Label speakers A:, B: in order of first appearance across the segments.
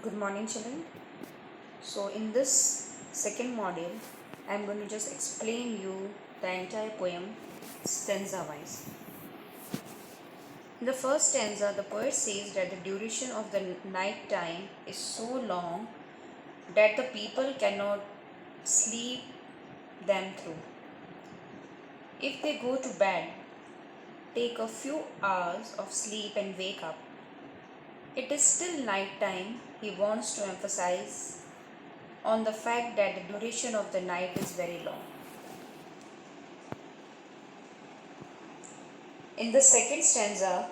A: Good morning, children. So, in this second module, I am going to just explain you the entire poem stanza wise. In the first stanza, the poet says that the duration of the night time is so long that the people cannot sleep them through. If they go to bed, take a few hours of sleep and wake up, it is still night time. He wants to emphasize on the fact that the duration of the night is very long. In the second stanza,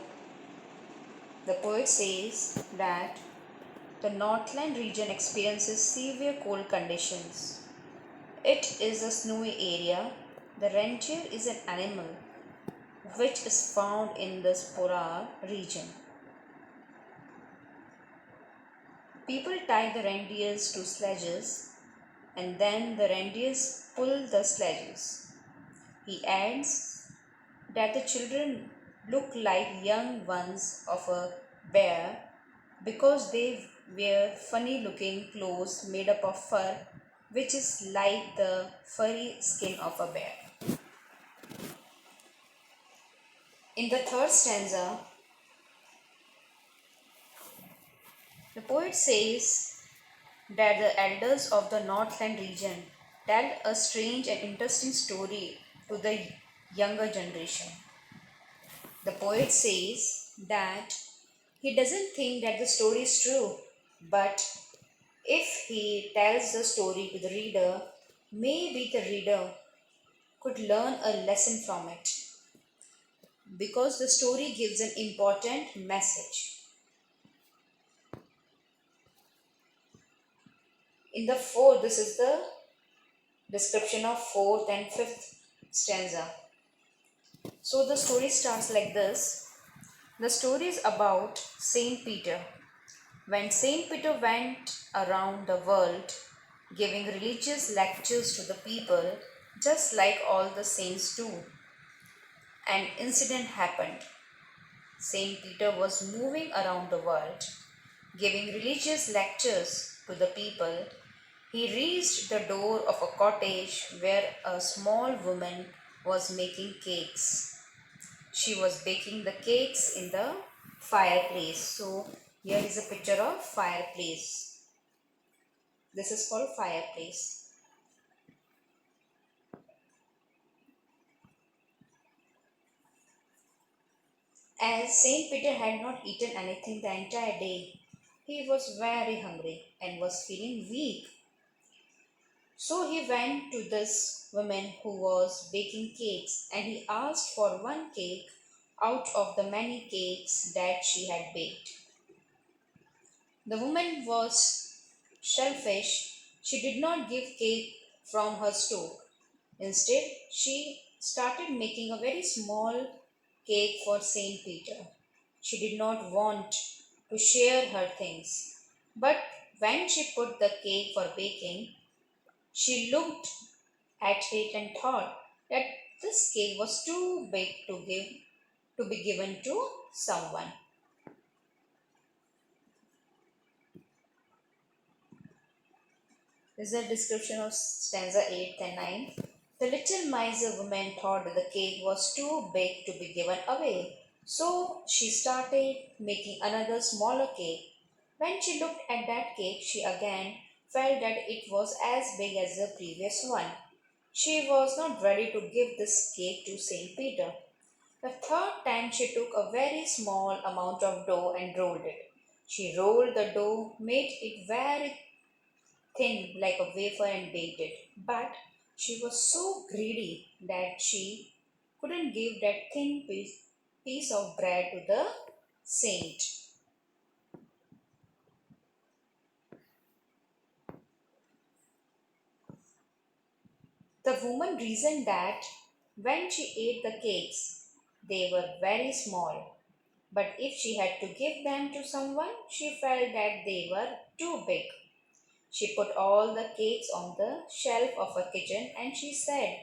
A: the poet says that the Northland region experiences severe cold conditions. It is a snowy area. The reindeer is an animal which is found in this polar region. People tie the reindeers to sledges and then the reindeers pull the sledges. He adds that the children look like young ones of a bear because they wear funny looking clothes made up of fur, which is like the furry skin of a bear. In the third stanza, the poet says that the elders of the Northland region tell a strange and interesting story to the younger generation. The poet says that he doesn't think that the story is true, but if he tells the story to the reader, maybe the reader could learn a lesson from it because the story gives an important message. This is the description of fourth and fifth stanza. So the story starts like this. The story is about Saint Peter. When Saint Peter went around the world giving religious lectures to the people, just like all the saints do, an incident happened. Saint Peter was moving around the world giving religious lectures to the people. He reached the door of a cottage where a small woman was making cakes. She was baking the cakes in the fireplace. So here is a picture of fireplace. This is called fireplace. As Saint Peter had not eaten anything the entire day, he was very hungry and was feeling weak. So he went to this woman who was baking cakes and he asked for one cake out of the many cakes that she had baked. The woman was selfish. She did not give cake from her store. Instead, she started making a very small cake for Saint Peter. She did not want to share her things. But when she put the cake for baking, she looked at it and thought that this cake was too big to be given to someone. This is a description of stanza 8 and 9. The little miser woman thought that the cake was too big to be given away. So she started making another smaller cake. When she looked at that cake, she again felt that it was as big as the previous one. She was not ready to give this cake to Saint Peter. The third time she took a very small amount of dough and rolled it. She rolled the dough, made it very thin like a wafer and baked it. But she was so greedy that she couldn't give that thin piece of bread to the saint. The woman reasoned that when she ate the cakes, they were very small. But if she had to give them to someone, she felt that they were too big. She put all the cakes on the shelf of her kitchen and she said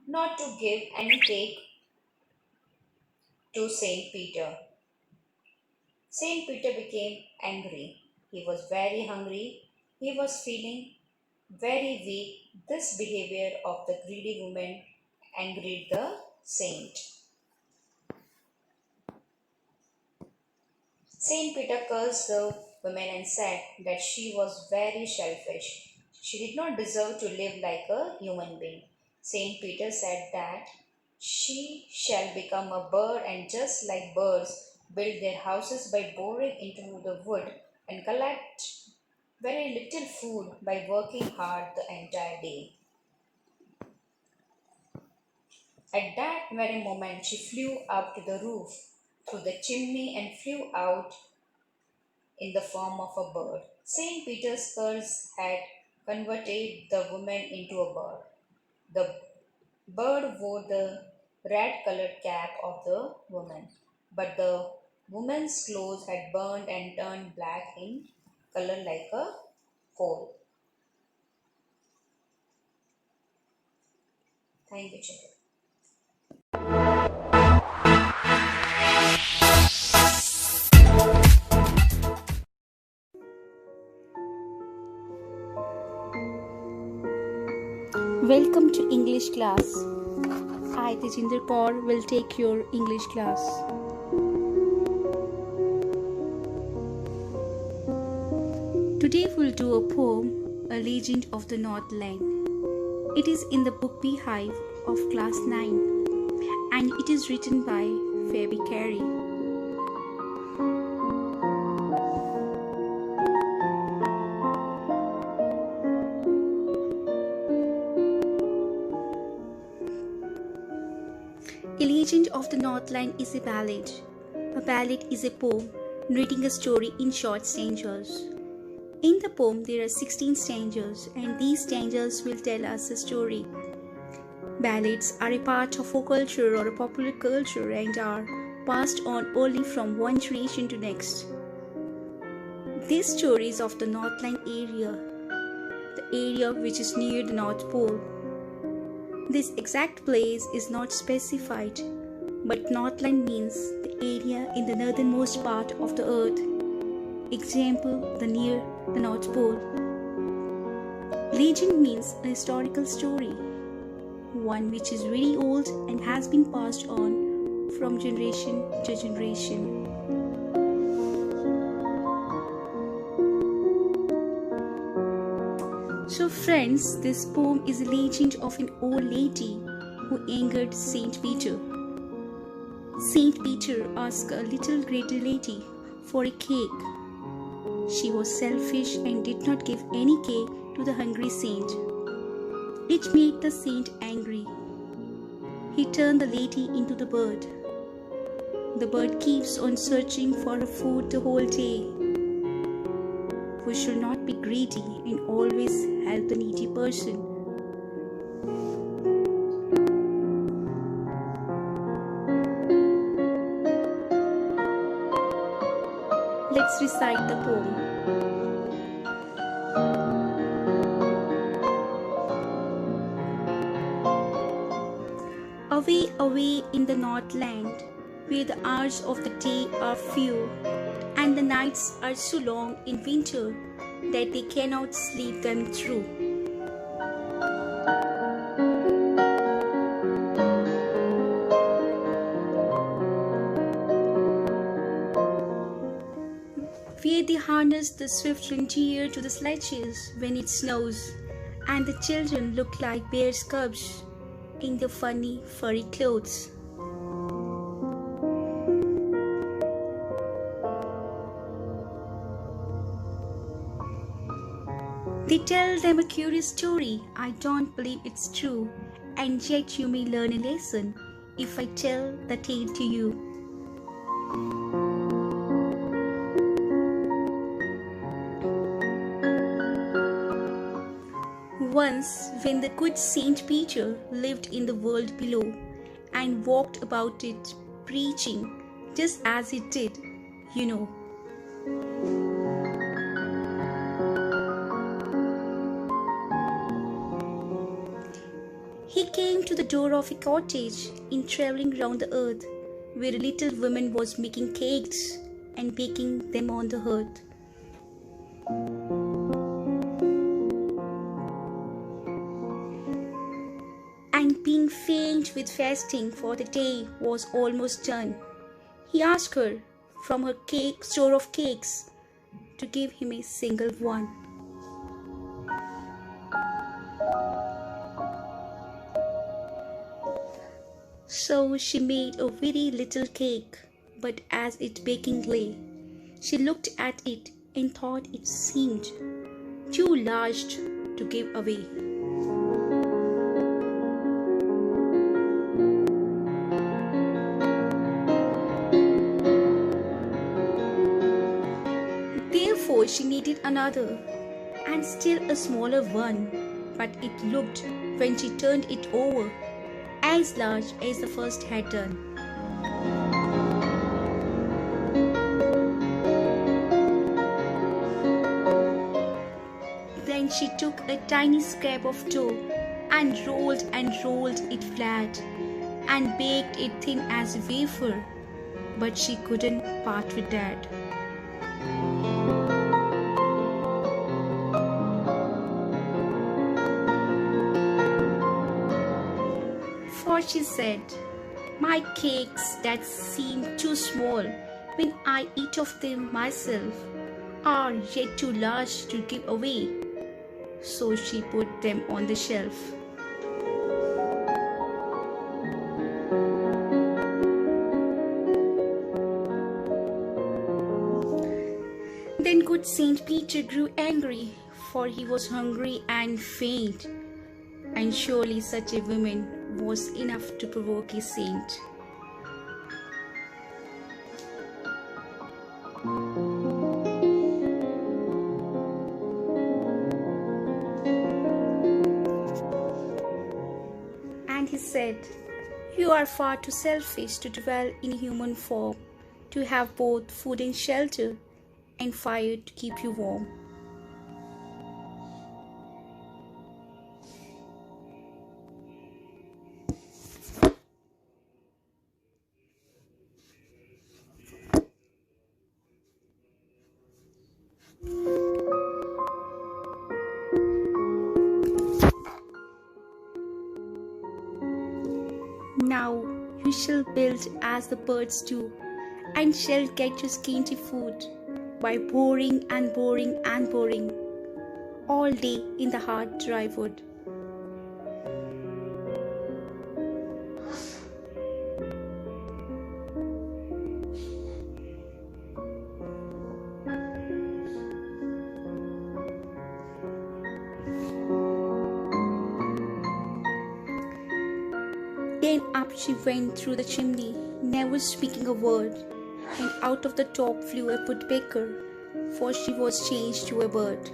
A: not to give any cake to Saint Peter. Saint Peter became angry. He was very hungry. He was feeling very weak. This behavior of the greedy woman angered the saint. Saint Peter cursed the woman and said that she was very selfish. She did not deserve to live like a human being. Saint Peter said that she shall become a bird and just like birds build their houses by boring into the wood and collect very little food by working hard the entire day. At that very moment, she flew up to the roof through the chimney and flew out in the form of a bird. St. Peter's curse had converted the woman into a bird. The bird wore the red colored cap of the woman, but the woman's clothes had burned and turned black in color like a coal. Thank you, children.
B: Welcome to English class. I, Tejinder Kaur, will take your English class. Today we'll do a poem, A Legend of the Northland. It is in the book Beehive of Class 9 and it is written by Phoebe Carey. A Legend of the Northland is a ballad. A ballad is a poem narrating a story in short stanzas. In the poem, there are 16 stanzas, and these stanzas will tell us a story. Ballads are a part of folk culture or a popular culture and are passed on only from one generation to next. This story is of the Northland area, the area which is near the North Pole. This exact place is not specified, but Northland means the area in the northernmost part of the earth. Example, the near the North Pole. Legend means a historical story, one which is very old and has been passed on from generation to generation. So friends, this poem is a legend of an old lady who angered Saint Peter. Saint Peter asked a little greater lady for a cake. She was selfish and did not give any cake to the hungry saint. It made the saint angry. He turned the lady into the bird. The bird keeps on searching for food the whole day. We should not be greedy and always help the needy person. Let's recite the poem. Away, away in the Northland, where the hours of the day are few, and the nights are so long in winter that they cannot sleep them through. Where they harness the swift reindeer to the sledges when it snows, and the children look like bears' cubs in their funny furry clothes. They tell them a curious story. I don't believe it's true, and yet you may learn a lesson if I tell the tale to you. Once, when the good Saint Peter lived in the world below and walked about it preaching, just as he did, you know. He came to the door of a cottage in traveling round the earth, where a little woman was making cakes and baking them on the hearth. feeling faint with fasting, for the day was almost done. He asked her from her store of cakes to give him a single one. So she made a very little cake, but as it baking lay, she looked at it and thought it seemed too large to give away. Therefore she needed another, and still a smaller one, but it looked, when she turned it over, as large as the first had done. Then she took a tiny scrap of dough and rolled it flat and baked it thin as a wafer, but she couldn't part with that. For she said, "My cakes that seem too small when I eat of them myself are yet too large to give away." So she put them on the shelf. Then good Saint Peter grew angry, for he was hungry and faint, and surely such a woman was enough to provoke a saint. And he said, "You are far too selfish to dwell in human form, to have both food and shelter, and fire to keep you warm." Now you shall build as the birds do, and shall get your scanty food by boring and boring and boring all day in the hard dry wood. Then up she went through the chimney, never speaking a word, and out of the top flew a woodpecker, for she was changed to a bird.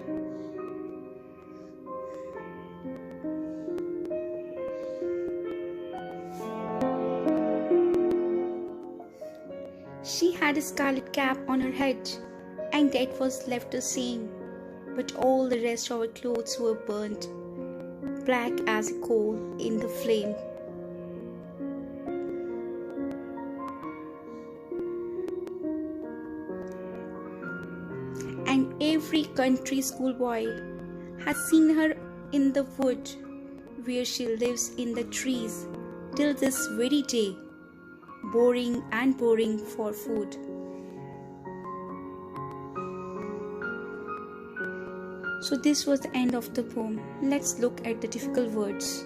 B: She had a scarlet cap on her head, and that was left the same, but all the rest of her clothes were burnt, black as a coal in the flame. And every country schoolboy has seen her in the wood, where she lives in the trees till this very day, boring and boring for food. So this was the end of the poem. Let's look at the difficult words.